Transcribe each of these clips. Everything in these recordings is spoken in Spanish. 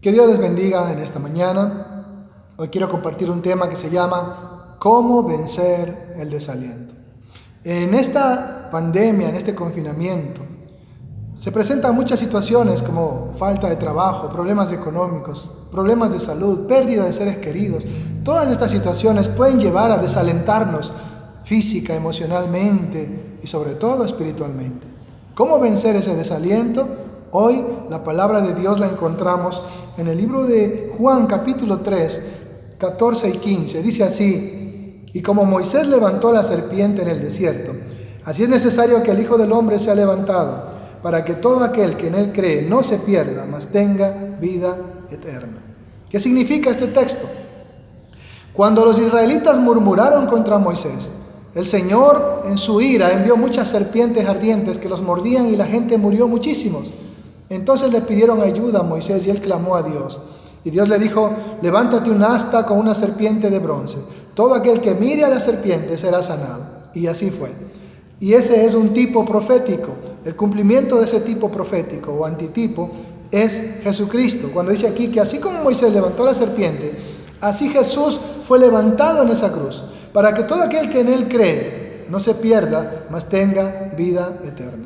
Que Dios les bendiga en esta mañana. Hoy quiero compartir un tema que se llama ¿Cómo vencer el desaliento? En esta pandemia, en este confinamiento, se presentan muchas situaciones como falta de trabajo, problemas económicos, problemas de salud, pérdida de seres queridos. Todas estas situaciones pueden llevar a desalentarnos física, emocionalmente y sobre todo espiritualmente. ¿Cómo vencer ese desaliento? Hoy la palabra de Dios la encontramos en el libro de Juan capítulo 3, 14 y 15. Dice así: y como Moisés levantó la serpiente en el desierto, así es necesario que el Hijo del Hombre sea levantado, para que todo aquel que en él cree no se pierda, mas tenga vida eterna. ¿Qué significa este texto? Cuando los israelitas murmuraron contra Moisés, el Señor en su ira envió muchas serpientes ardientes que los mordían y la gente murió muchísimos. Entonces le pidieron ayuda a Moisés y él clamó a Dios. Y Dios le dijo: levántate un asta con una serpiente de bronce. Todo aquel que mire a la serpiente será sanado. Y así fue. Y ese es un tipo profético. El cumplimiento de ese tipo profético o antitipo es Jesucristo. Cuando dice aquí que así como Moisés levantó la serpiente, así Jesús fue levantado en esa cruz, para que todo aquel que en él cree no se pierda, mas tenga vida eterna.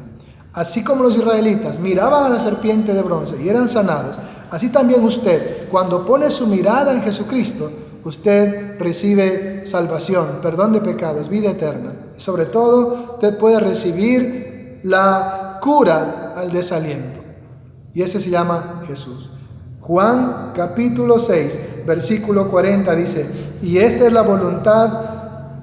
Así como los israelitas miraban a la serpiente de bronce y eran sanados, así también usted, cuando pone su mirada en Jesucristo, usted recibe salvación, perdón de pecados, vida eterna. Y sobre todo, usted puede recibir la cura al desaliento. Y ese se llama Jesús. Juan capítulo 6, versículo 40 dice: y esta es la voluntad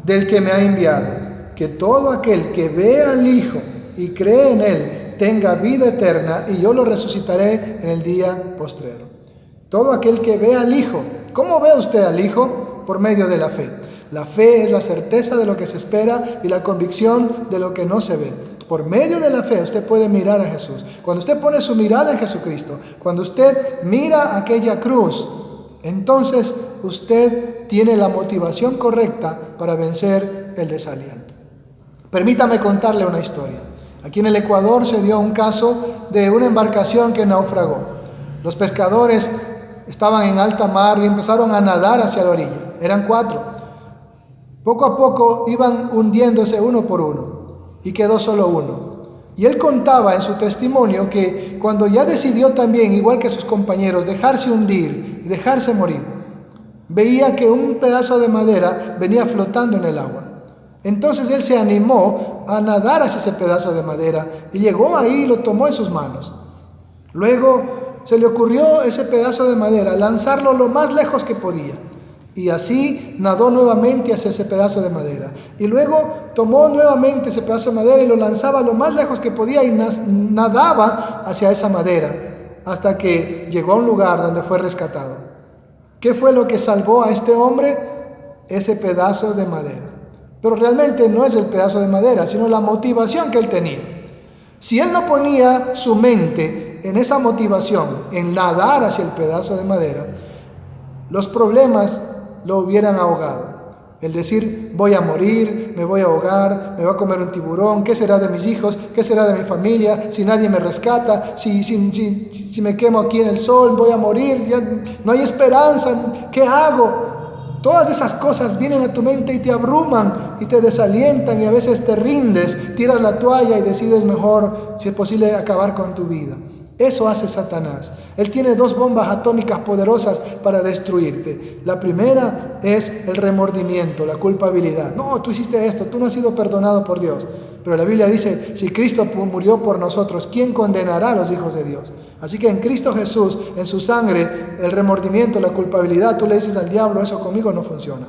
del que me ha enviado, que todo aquel que vea al Hijo y cree en él tenga vida eterna, y yo lo resucitaré en el día postrero. Todo aquel que vea al Hijo. ¿Cómo ve usted al Hijo? Por medio de la fe. La fe es la certeza de lo que se espera y la convicción de lo que no se ve. Por medio de la fe usted puede mirar a Jesús. Cuando usted pone su mirada en Jesucristo, cuando usted mira aquella cruz, entonces usted tiene la motivación correcta para vencer el desaliento. Permítame contarle una historia. Aquí en el Ecuador se dio un caso de una embarcación que naufragó. Los pescadores estaban en alta mar y empezaron a nadar hacia la orilla. Eran 4. Poco a poco iban hundiéndose uno por uno y quedó solo uno. Y él contaba en su testimonio que cuando ya decidió también, igual que sus compañeros, dejarse hundir y dejarse morir, veía que un pedazo de madera venía flotando en el agua. Entonces él se animó a nadar hacia ese pedazo de madera y llegó ahí y lo tomó en sus manos. Luego se le ocurrió ese pedazo de madera lanzarlo lo más lejos que podía. Y así nadó nuevamente hacia ese pedazo de madera. Y luego tomó nuevamente ese pedazo de madera y lo lanzaba lo más lejos que podía y nadaba hacia esa madera hasta que llegó a un lugar donde fue rescatado. ¿Qué fue lo que salvó a este hombre? Ese pedazo de madera. Pero realmente no es el pedazo de madera, sino la motivación que él tenía. Si él no ponía su mente en esa motivación, en nadar hacia el pedazo de madera, los problemas lo hubieran ahogado. El decir: voy a morir, me voy a ahogar, me va a comer un tiburón, ¿qué será de mis hijos? ¿Qué será de mi familia? Si nadie me rescata, si me quemo aquí en el sol, voy a morir, ya no hay esperanza, ¿qué hago? Todas esas cosas vienen a tu mente y te abruman y te desalientan, y a veces te rindes, tiras la toalla y decides mejor, si es posible, acabar con tu vida. Eso hace Satanás. Él tiene 2 bombas atómicas poderosas para destruirte. La primera es el remordimiento, la culpabilidad. No, tú hiciste esto, tú no has sido perdonado por Dios. Pero la Biblia dice: si Cristo murió por nosotros, ¿quién condenará a los hijos de Dios? Así que en Cristo Jesús, en su sangre, el remordimiento, la culpabilidad, tú le dices al diablo: eso conmigo no funciona.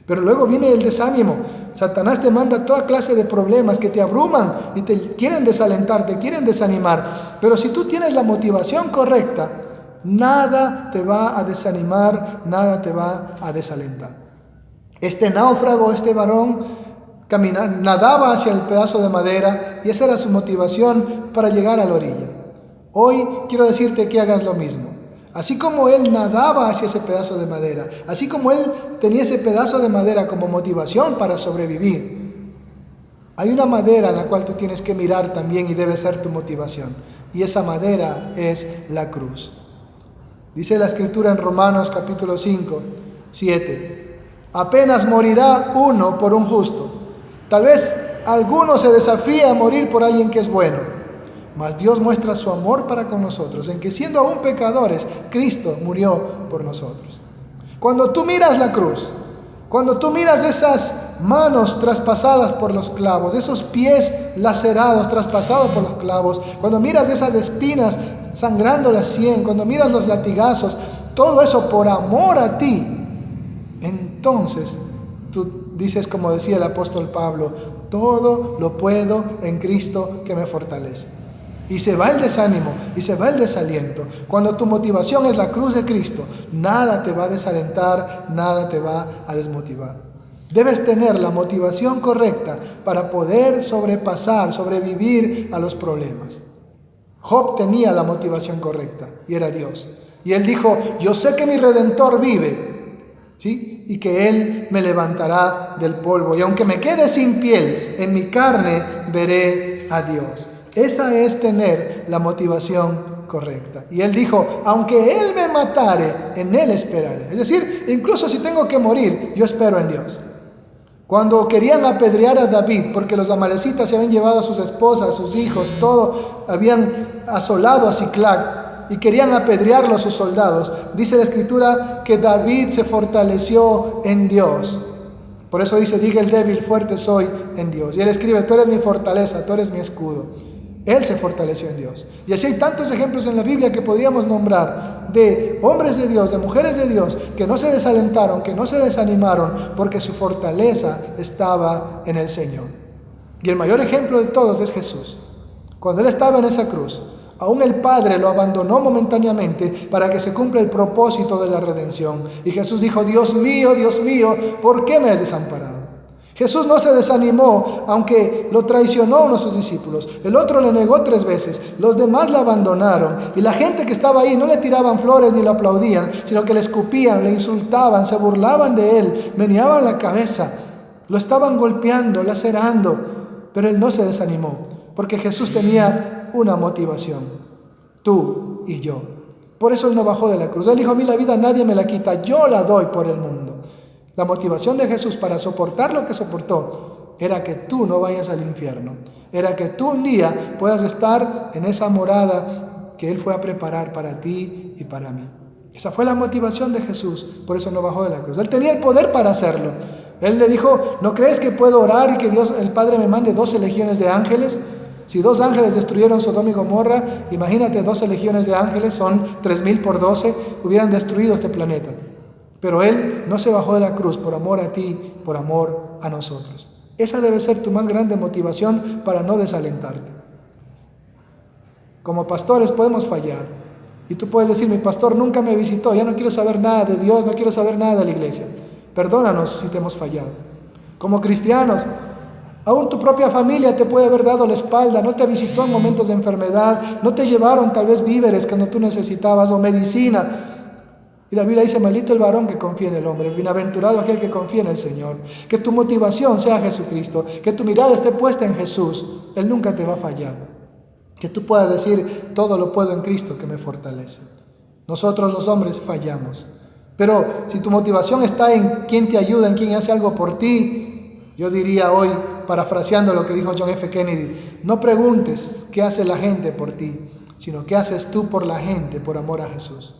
Pero luego viene el desánimo. Satanás te manda toda clase de problemas que te abruman y te quieren desalentar, te quieren desanimar. Pero si tú tienes la motivación correcta, nada te va a desanimar, nada te va a desalentar. Este náufrago, este varón, nadaba hacia el pedazo de madera y esa era su motivación para llegar a la orilla. Hoy quiero decirte que hagas lo mismo. Así como él nadaba hacia ese pedazo de madera, así como él tenía ese pedazo de madera como motivación para sobrevivir, hay una madera en la cual tú tienes que mirar también y debe ser tu motivación. Y esa madera es la cruz. Dice la Escritura en Romanos capítulo 5, 7. Apenas morirá uno por un justo. Tal vez alguno se desafía a morir por alguien que es bueno. Mas Dios muestra su amor para con nosotros, en que siendo aún pecadores, Cristo murió por nosotros. Cuando tú miras la cruz, cuando tú miras esas manos traspasadas por los clavos, esos pies lacerados, traspasados por los clavos, cuando miras esas espinas sangrando la sien, cuando miras los latigazos, todo eso por amor a ti, entonces tú dices, como decía el apóstol Pablo, todo lo puedo en Cristo que me fortalece. Y se va el desánimo y se va el desaliento. Cuando tu motivación es la cruz de Cristo, nada te va a desalentar, nada te va a desmotivar. Debes tener la motivación correcta para poder sobrevivir a los problemas. Job tenía la motivación correcta y era Dios. Y él dijo, yo sé que mi Redentor vive, ¿sí? Y que Él me levantará del polvo. Y aunque me quede sin piel, en mi carne veré a Dios. Esa es tener la motivación correcta. Y él dijo, aunque Él me matare, en Él esperaré. Es decir, incluso si tengo que morir, yo espero en Dios. Cuando querían apedrear a David, porque los amalecitas se habían llevado a sus esposas, a sus hijos, todo, habían asolado a Siclag y querían apedrearlo a sus soldados, dice la Escritura que David se fortaleció en Dios. Por eso dice, diga el débil, fuerte soy en Dios. Y él escribe, tú eres mi fortaleza, tú eres mi escudo. Él se fortaleció en Dios. Y así hay tantos ejemplos en la Biblia que podríamos nombrar de hombres de Dios, de mujeres de Dios, que no se desalentaron, que no se desanimaron, porque su fortaleza estaba en el Señor. Y el mayor ejemplo de todos es Jesús. Cuando Él estaba en esa cruz, aún el Padre lo abandonó momentáneamente para que se cumpla el propósito de la redención. Y Jesús dijo, Dios mío, ¿por qué me has desamparado? Jesús no se desanimó, aunque lo traicionó uno de sus discípulos. El otro le negó 3 veces. Los demás le abandonaron. Y la gente que estaba ahí no le tiraban flores ni lo aplaudían, sino que le escupían, le insultaban, se burlaban de él, meneaban la cabeza. Lo estaban golpeando, lacerando. Pero él no se desanimó, porque Jesús tenía una motivación. Tú y yo. Por eso él no bajó de la cruz. Él dijo, a mí la vida nadie me la quita, yo la doy por el mundo. La motivación de Jesús para soportar lo que soportó era que tú no vayas al infierno. Era que tú un día puedas estar en esa morada que Él fue a preparar para ti y para mí. Esa fue la motivación de Jesús, por eso no bajó de la cruz. Él tenía el poder para hacerlo. Él le dijo, ¿no crees que puedo orar y que Dios, el Padre, me mande 12 legiones de ángeles? Si 2 ángeles destruyeron Sodoma y Gomorra, imagínate 12 legiones de ángeles, son 3,000 por 12, hubieran destruido este planeta. Pero Él no se bajó de la cruz por amor a ti, por amor a nosotros. Esa debe ser tu más grande motivación para no desalentarte. Como pastores podemos fallar. Y tú puedes decir, mi pastor nunca me visitó, ya no quiero saber nada de Dios, no quiero saber nada de la iglesia. Perdónanos si te hemos fallado. Como cristianos, aún tu propia familia te puede haber dado la espalda, no te visitó en momentos de enfermedad, no te llevaron tal vez víveres cuando tú necesitabas o medicina. Y la Biblia dice, maldito el varón que confía en el hombre, bienaventurado aquel que confía en el Señor. Que tu motivación sea Jesucristo, que tu mirada esté puesta en Jesús. Él nunca te va a fallar. Que tú puedas decir, todo lo puedo en Cristo que me fortalece. Nosotros los hombres fallamos. Pero si tu motivación está en quién te ayuda, en quién hace algo por ti, yo diría hoy, parafraseando lo que dijo John F. Kennedy, no preguntes qué hace la gente por ti, sino qué haces tú por la gente, por amor a Jesús.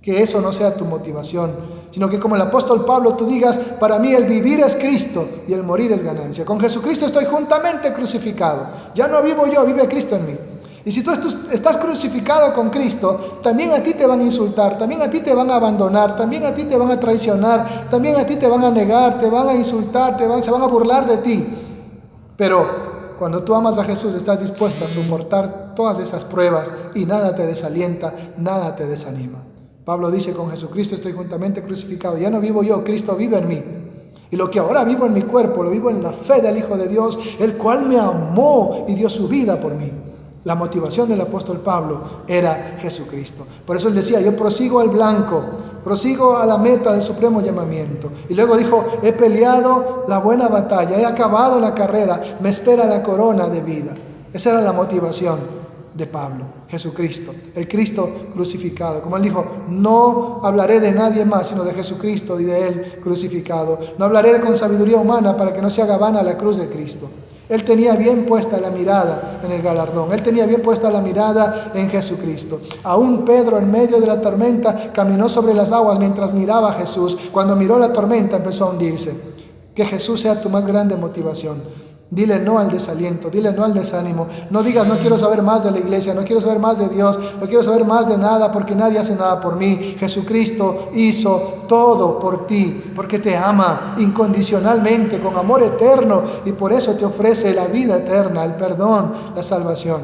Que eso no sea tu motivación, sino que como el apóstol Pablo tú digas, para mí el vivir es Cristo y el morir es ganancia. Con Jesucristo estoy juntamente crucificado. Ya no vivo yo, vive Cristo en mí. Y si tú estás crucificado con Cristo, también a ti te van a insultar, también a ti te van a abandonar, también a ti te van a traicionar, también a ti te van a negar, te van a insultar, se van a burlar de ti. Pero cuando tú amas a Jesús, estás dispuesto a soportar todas esas pruebas y nada te desalienta, nada te desanima. Pablo dice, con Jesucristo estoy juntamente crucificado. Ya no vivo yo, Cristo vive en mí. Y lo que ahora vivo en mi cuerpo, lo vivo en la fe del Hijo de Dios, el cual me amó y dio su vida por mí. La motivación del apóstol Pablo era Jesucristo. Por eso él decía, yo prosigo al blanco, prosigo a la meta del supremo llamamiento. Y luego dijo, he peleado la buena batalla, he acabado la carrera, me espera la corona de vida. Esa era la motivación. de Pablo, Jesucristo, el Cristo crucificado. Como él dijo, no hablaré de nadie más, sino de Jesucristo y de él crucificado. No hablaré con sabiduría humana para que no se haga vana la cruz de Cristo. Él tenía bien puesta la mirada en el galardón. Él tenía bien puesta la mirada en Jesucristo. Aún Pedro, en medio de la tormenta, caminó sobre las aguas mientras miraba a Jesús. Cuando miró la tormenta, empezó a hundirse. Que Jesús sea tu más grande motivación. Dile no al desaliento, dile no al desánimo. No digas no quiero saber más de la iglesia, no quiero saber más de Dios, no quiero saber más de nada porque nadie hace nada por mí. Jesucristo hizo todo por ti porque te ama incondicionalmente, con amor eterno, y por eso te ofrece la vida eterna, el perdón, la salvación.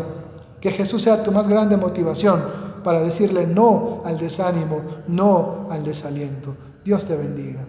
Que Jesús sea tu más grande motivación para decirle no al desánimo, no al desaliento. Dios te bendiga.